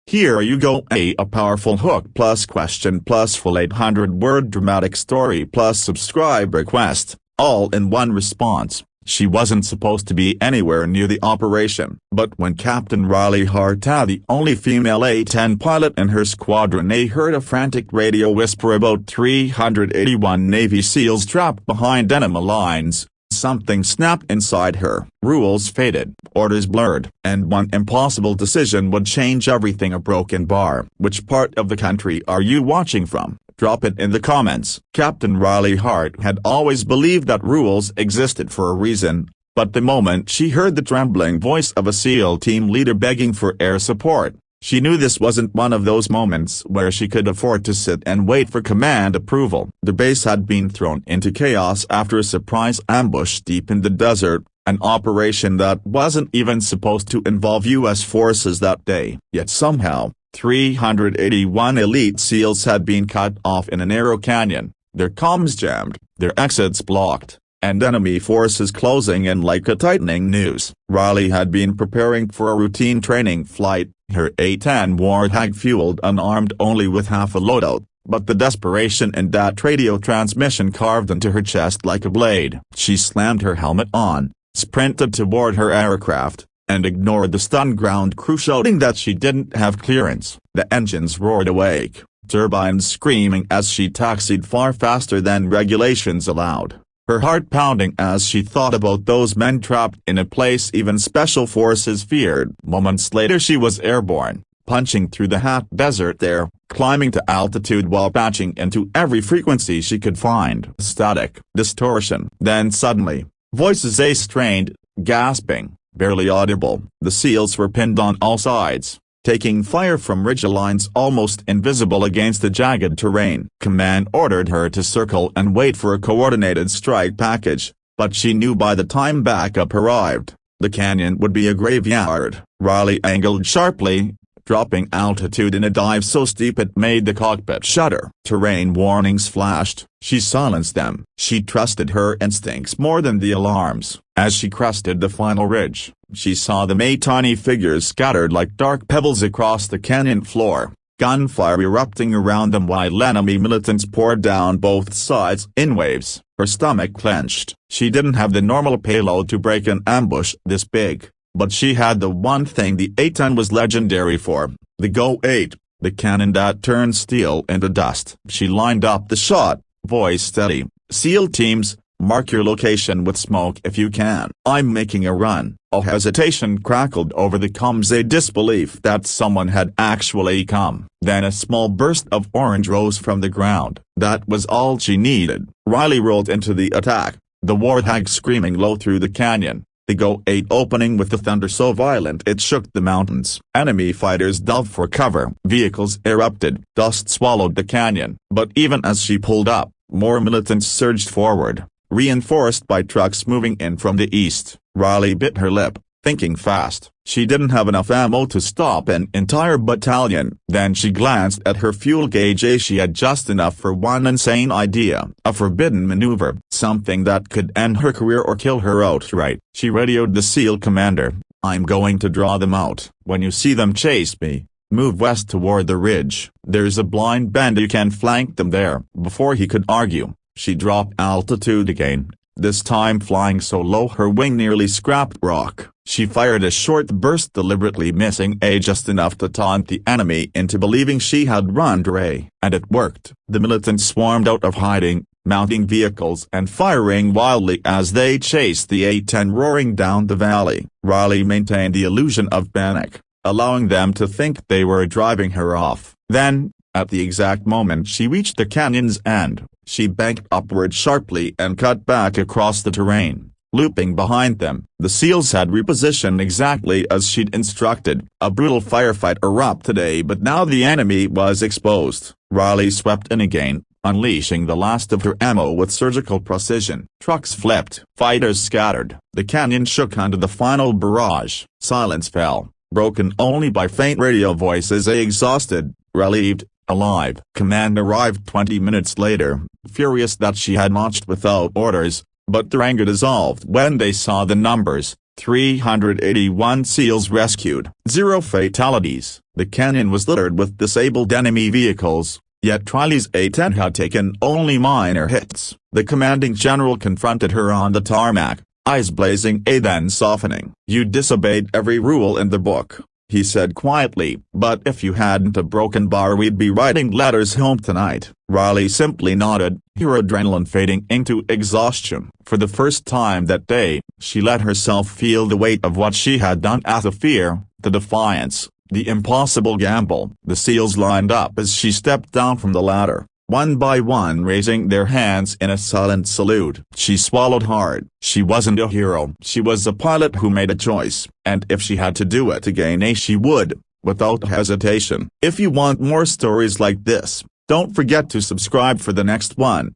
Here you go. A powerful hook plus question plus full 800-word dramatic story plus subscribe request, all in one response. She wasn't supposed to be anywhere near the operation, but when Captain Riley Hart, the only female A-10 pilot in her squadron, heard a frantic radio whisper about 381 Navy SEALs trapped behind enemy lines. Something snapped inside her. Rules faded, orders blurred, and one impossible decision would change everything. A broken bar. Which part of the country are you watching from? Drop it in the comments. Captain Riley Hart had always believed that rules existed for a reason, but the moment she heard the trembling voice of a SEAL team leader begging for air support, she knew this wasn't one of those moments where she could afford to sit and wait for command approval. The base had been thrown into chaos after a surprise ambush deep in the desert, an operation that wasn't even supposed to involve U.S. forces that day. Yet somehow, 381 elite SEALs had been cut off in a narrow canyon, their comms jammed, their exits blocked, and enemy forces closing in like a tightening noose. Riley had been preparing for a routine training flight, her A-10 Warthog fueled unarmed only with half a loadout, but the desperation in that radio transmission carved into her chest like a blade. She slammed her helmet on, sprinted toward her aircraft, and ignored the stunned ground crew shouting that she didn't have clearance. The engines roared awake, turbines screaming as she taxied far faster than regulations allowed, her heart pounding as she thought about those men trapped in a place even special forces feared. Moments later she was airborne, punching through the hot desert air, climbing to altitude while patching into every frequency she could find. Static, distortion. Then suddenly, voices strained, gasping, barely audible. The SEALs were pinned on all sides, taking fire from ridgelines almost invisible against the jagged terrain. Command ordered her to circle and wait for a coordinated strike package, but she knew by the time backup arrived, the canyon would be a graveyard. Riley angled sharply, dropping altitude in a dive so steep it made the cockpit shudder. Terrain warnings flashed. She silenced them. She trusted her instincts more than the alarms. As she crested the final ridge, she saw the tiny figures scattered like dark pebbles across the canyon floor, gunfire erupting around them while enemy militants poured down both sides in waves. Her stomach clenched. She didn't have the normal payload to break an ambush this big, but she had the one thing the A-10 was legendary for, the Go-8, the cannon that turned steel into dust. She lined up the shot, voice steady. SEAL teams, mark your location with smoke if you can. I'm making a run. A hesitation crackled over the comms, a disbelief that someone had actually come. Then a small burst of orange rose from the ground. That was all she needed. Riley rolled into the attack, the Warthog screaming low through the canyon, the Go-8 opening with the thunder so violent it shook the mountains. Enemy fighters dove for cover. Vehicles erupted. Dust swallowed the canyon. But even as she pulled up, more militants surged forward, reinforced by trucks moving in from the east. Riley bit her lip, thinking fast. She didn't have enough ammo to stop an entire battalion. Then she glanced at her fuel gauge. She had just enough for one insane idea, a forbidden maneuver, something that could end her career or kill her outright. She radioed the SEAL commander, I'm going to draw them out. When you see them chase me, move west toward the ridge. There's a blind bend, you can flank them there. Before he could argue, she dropped altitude again, this time flying so low her wing nearly scraped rock. She fired a short burst, deliberately missing just enough to taunt the enemy into believing she had run dry. And it worked. The militants swarmed out of hiding, mounting vehicles and firing wildly as they chased the A-10 roaring down the valley. Riley maintained the illusion of panic, allowing them to think they were driving her off. Then, at the exact moment she reached the canyon's end, she banked upward sharply and cut back across the terrain, looping behind them. The SEALs had repositioned exactly as she'd instructed. A brutal firefight erupted today, but now the enemy was exposed. Riley swept in again, unleashing the last of her ammo with surgical precision. Trucks flipped. Fighters scattered. The canyon shook under the final barrage. Silence fell, broken only by faint radio voices. Exhausted, relieved, alive. Command arrived 20 minutes later, furious that she had marched without orders, but their anger dissolved when they saw the numbers, 381 SEALs rescued. 0 fatalities. The canyon was littered with disabled enemy vehicles, yet Riley's A-10 had taken only minor hits. The commanding general confronted her on the tarmac, eyes blazing, then softening. "You disobeyed every rule in the book," he said quietly. "But if you hadn't a broken bar, we'd be writing letters home tonight." Riley simply nodded, her adrenaline fading into exhaustion. For the first time that day, she let herself feel the weight of what she had done, as the fear, the defiance, the impossible gamble. The SEALs lined up as she stepped down from the ladder, one by one raising their hands in a silent salute. She swallowed hard. She wasn't a hero. She was a pilot who made a choice, and if she had to do it again, she would, without hesitation. If you want more stories like this, don't forget to subscribe for the next one.